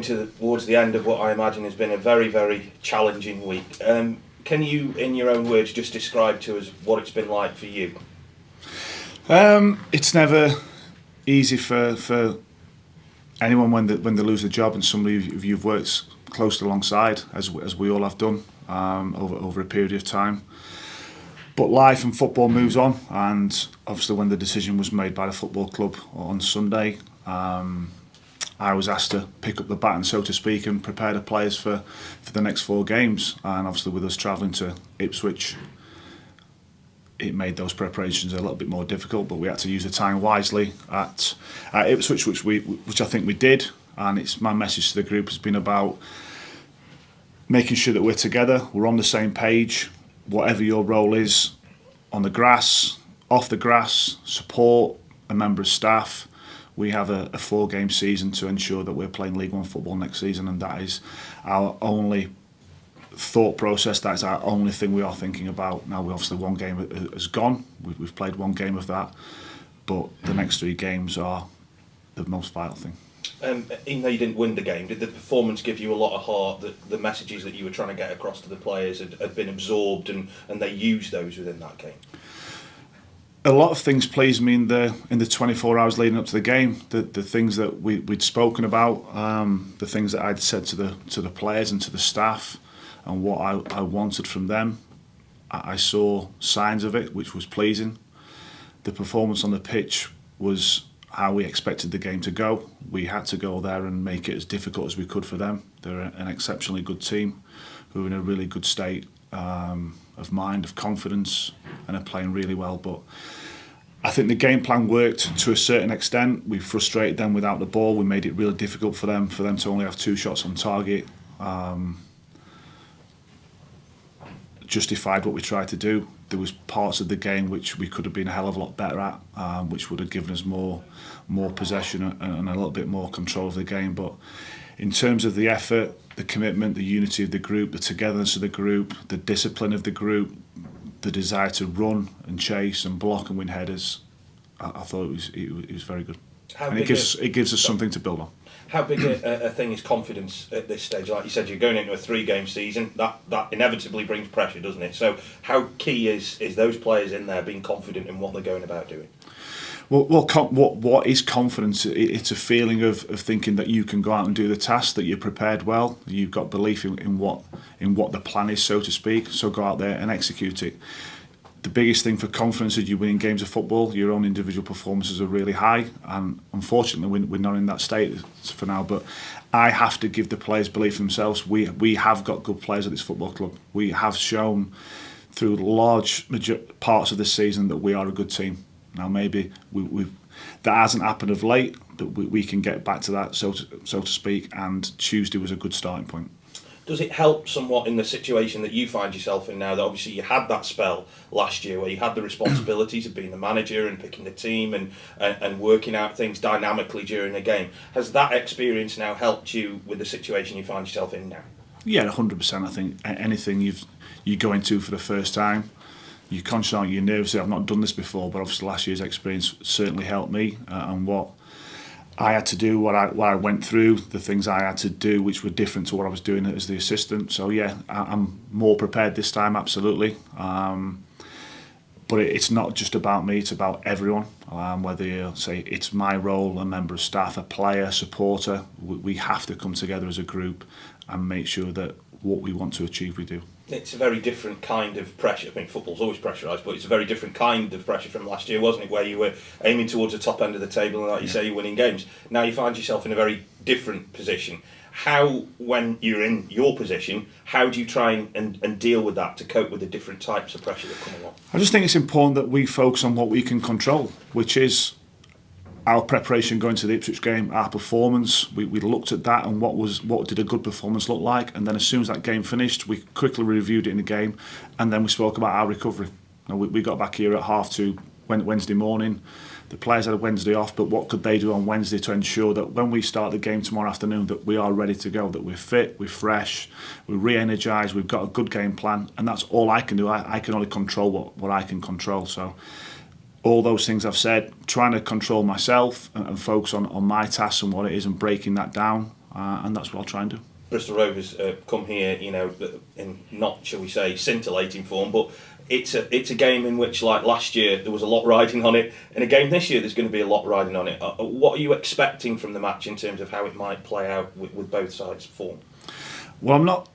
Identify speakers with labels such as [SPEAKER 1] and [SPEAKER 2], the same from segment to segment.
[SPEAKER 1] coming towards the end of what I imagine has been a very, very challenging week. Can you, in your own words, just describe to us what it's been like for you?
[SPEAKER 2] It's never easy for anyone when they lose a job and somebody you've worked close alongside, as we all have done over a period of time. But life and football moves on, and obviously when the decision was made by the football club on Sunday, I was asked to pick up the baton, so to speak, and prepare the players for the next 4 games. And obviously with us travelling to Ipswich, it made those preparations a little bit more difficult, but we had to use the time wisely at Ipswich, which I think we did. And it's my message to the group has been about making sure that we're together, we're on the same page, whatever your role is, on the grass, off the grass, support a member of staff. We have a 4-game season to ensure that we're playing League One football next season, and that is our only thought process. That's our only thing we are thinking about. Now, obviously, 1 game has gone. We've played 1 game of that, but the next 3 games are the most vital thing.
[SPEAKER 1] Even though you didn't win the game, did the performance give you a lot of heart that the messages that you were trying to get across to the players had been absorbed and they used those within that game?
[SPEAKER 2] A lot of things pleased me in the 24 hours leading up to the game. The things that we'd spoken about, the things that I'd said to the players and to the staff, and what I wanted from them. I saw signs of it, which was pleasing. The performance on the pitch was how we expected the game to go. We had to go there and make it as difficult as we could for them. They're an exceptionally good team who are in a really good state of mind, of confidence, and are playing really well. But I think the game plan worked to a certain extent. We frustrated them without the ball. We made it really difficult for them to only have 2 shots on target. Justified what we tried to do. There was parts of the game which we could have been a hell of a lot better at, which would have given us more possession and a little bit more control of the game. But in terms of the effort, the commitment, the unity of the group, the togetherness of the group, the discipline of the group, the desire to run and chase and block and win headers, I thought it was very good. And it gives us something to build on.
[SPEAKER 1] How big a thing is confidence at this stage? Like you said, you're going into a 3-game season. That inevitably brings pressure, doesn't it? So how key is those players in there being confident in what they're going about doing?
[SPEAKER 2] Well, what is confidence? It's a feeling of thinking that you can go out and do the task, that you're prepared well, you've got belief in what the plan is, so to speak. So go out there and execute it. The biggest thing for confidence is you winning games of football. Your own individual performances are really high, and unfortunately we're not in that state for now. But I have to give the players belief in themselves. We have got good players at this football club. We have shown through large parts of this season that we are a good team. Now maybe that hasn't happened of late, but we can get back to that, so to speak. And Tuesday was a good starting point.
[SPEAKER 1] Does it help somewhat in the situation that you find yourself in now, that obviously you had that spell last year where you had the responsibilities of being the manager and picking the team and working out things dynamically during a game? Has that experience now helped you with the situation you find yourself in now?
[SPEAKER 2] Yeah, 100%. I think anything you go into for the first time, you're conscious, aren't you? You're nervous. I've not done this before, but obviously last year's experience certainly helped me, and what I had to do, what I went through, the things I had to do, which were different to what I was doing as the assistant. So yeah, I'm more prepared this time, absolutely. But it's not just about me; it's about everyone. Whether you say it's my role, a member of staff, a player, a supporter, we have to come together as a group and make sure that what we want to achieve, we do.
[SPEAKER 1] It's a very different kind of pressure. I mean, football's always pressurised, but it's a very different kind of pressure from last year, wasn't it? Where you were aiming towards the top end of the table and, like you say, you're winning games. Now you find yourself in a very different position. How, when you're in your position, how do you try and deal with that to cope with the different types of pressure that come along? I
[SPEAKER 2] just think it's important that we focus on what we can control, which is our preparation going to the Ipswich game, our performance. We looked at that and what did a good performance look like, and then as soon as that game finished, we quickly reviewed it in the game, and then we spoke about our recovery. Now, we got back here at 2:30 Wednesday morning. The players had a Wednesday off, but what could they do on Wednesday to ensure that when we start the game tomorrow afternoon, that we are ready to go, that we're fit, we're fresh, we're re-energised, we've got a good game plan, and that's all I can do. I can only control what I can control. So all those things I've said, trying to control myself and focus on my tasks and what it is and breaking that down. and that's what I'll try and do.
[SPEAKER 1] Bristol Rovers come here, you know, in not, shall we say, scintillating form, but it's a game in which, like last year, there was a lot riding on it. In a game this year, there's going to be a lot riding on it. What are you expecting from the match in terms of how it might play out with both sides' form?
[SPEAKER 2] Well, I'm not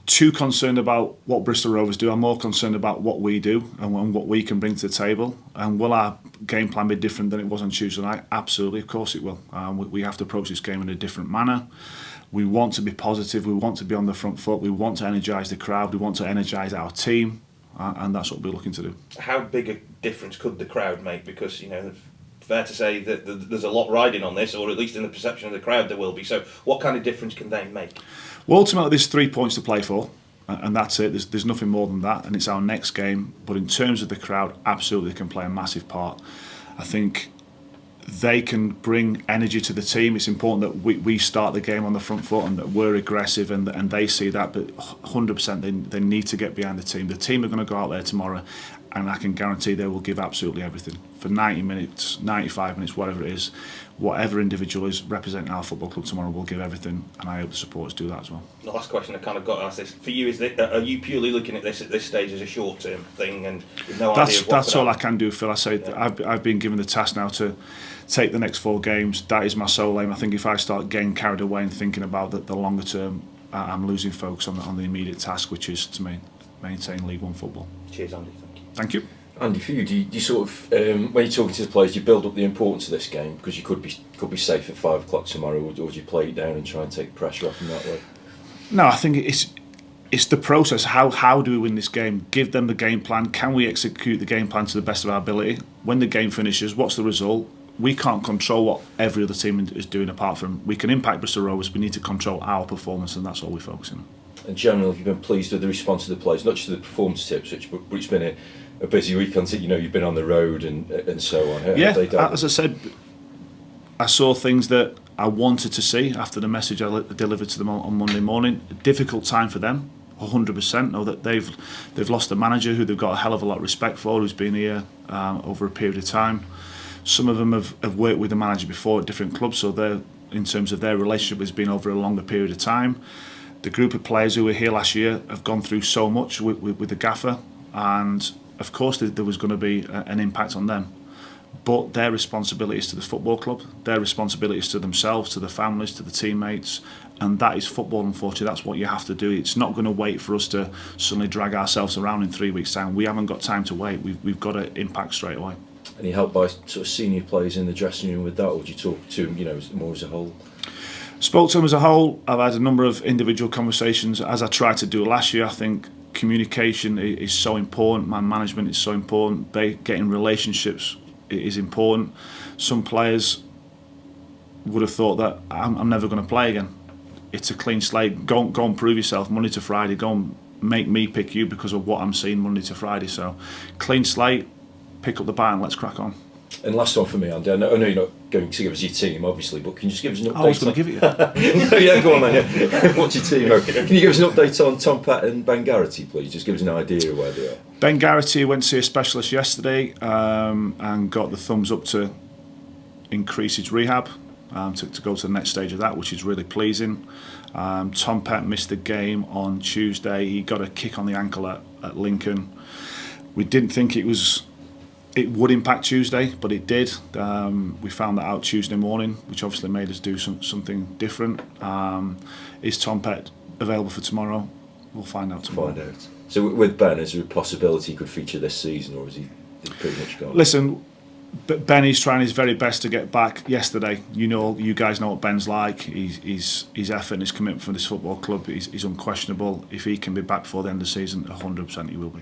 [SPEAKER 2] too concerned about what Bristol Rovers do. I'm more concerned about what we do and what we can bring to the table. And will our game plan be different than it was on Tuesday night? Absolutely, of course it will. We have to approach this game in a different manner. We want to be positive. We want to be on the front foot. We want to energise the crowd. We want to energise our team, and that's what we're looking to do.
[SPEAKER 1] How big a difference could the crowd make? Because, you know, fair to say that there's a lot riding on this, or at least in the perception of the crowd there will be. So what kind of difference can they make?
[SPEAKER 2] Well, ultimately, there's 3 points to play for, and that's it. There's nothing more than that, and it's our next game. But in terms of the crowd, absolutely can play a massive part. I think they can bring energy to the team. It's important that we start the game on the front foot and that we're aggressive, and they see that. But 100% they need to get behind the team. The team are going to go out there tomorrow, and I can guarantee they will give absolutely everything. For 90 minutes, 95 minutes, whatever it is, whatever individual is representing our football club tomorrow will give everything, and I hope the supporters do that as well. The
[SPEAKER 1] last question I kind of got to ask this, for you, is that, are you purely looking at this stage as a short-term thing and with no idea of what
[SPEAKER 2] that's all I can do, Phil. I say I've been given the task now to take the next 4 games. That is my sole aim. I think if I start getting carried away and thinking about the longer term, I'm losing focus on the immediate task, which is to maintain League One football.
[SPEAKER 1] Cheers, Andy. Thank you.
[SPEAKER 2] Thank you.
[SPEAKER 3] Andy, for you, do you sort of, when you're talking to the players, do you build up the importance of this game because you could be safe at 5 o'clock tomorrow, or do you play it down and try and take pressure off in that way?
[SPEAKER 2] No, I think it's the process. How do we win this game? Give them the game plan. Can we execute the game plan to the best of our ability? When the game finishes, what's the result? We can't control what every other team is doing apart from we can impact Bristol Rovers. We need to control our performance, and that's all we're focusing on.
[SPEAKER 3] And generally, you've been pleased with the response of the players, not just the performance tips, but it's been a busy weekend. You know, you've been on the road and so on.
[SPEAKER 2] Yeah, as I said, I saw things that I wanted to see after the message I delivered to them on Monday morning. A difficult time for them, 100%. Know that they've lost a manager who they've got a hell of a lot of respect for, who's been here over a period of time. Some of them have worked with the manager before at different clubs, so in terms of their relationship has been over a longer period of time. The group of players who were here last year have gone through so much with the gaffer, and of course there was going to be an impact on them. But their responsibility is to the football club, their responsibility is to themselves, to the families, to the teammates, and that is football, unfortunately. That's what you have to do. It's not going to wait for us to suddenly drag ourselves around in 3 weeks' time. We haven't got time to wait. We've got to impact straight away.
[SPEAKER 3] Any help by sort of senior players in the dressing room with that, or do you talk to them, more as a whole?
[SPEAKER 2] Spoke to them as a whole. I've had a number of individual conversations, as I tried to do last year. I think communication is so important. Man management is so important. Getting relationships is important. Some players would have thought that I'm never going to play again. It's a clean slate. Go and prove yourself Monday to Friday. Go and make me pick you because of what I'm seeing Monday to Friday. So clean slate. Pick up the bat and let's crack on.
[SPEAKER 3] And last one for me, Andy. I know you're not going to give us your team, obviously, but can you just give us an update?
[SPEAKER 2] I was going to give it you.
[SPEAKER 3] Yeah, go on then. Yeah. What's your team? Can you give us an update on Tom Pett and Ben Garrity, please? Just give us an idea of where they are.
[SPEAKER 2] Ben Garrity went to see a specialist yesterday and got the thumbs up to increase his rehab to go to the next stage of that, which is really pleasing. Tom Pett missed the game on Tuesday. He got a kick on the ankle at Lincoln. We didn't think it would impact Tuesday, but it did. We found that out Tuesday morning, which obviously made us do something different. Is Tom Pett available for tomorrow? We'll find out tomorrow.
[SPEAKER 3] So with Ben, is there a possibility he could feature this season, or is he pretty much gone?
[SPEAKER 2] Listen, Benny's trying his very best to get back yesterday. You guys know what Ben's like. His effort and his commitment for this football club is unquestionable. If he can be back before the end of the season, 100% he will be.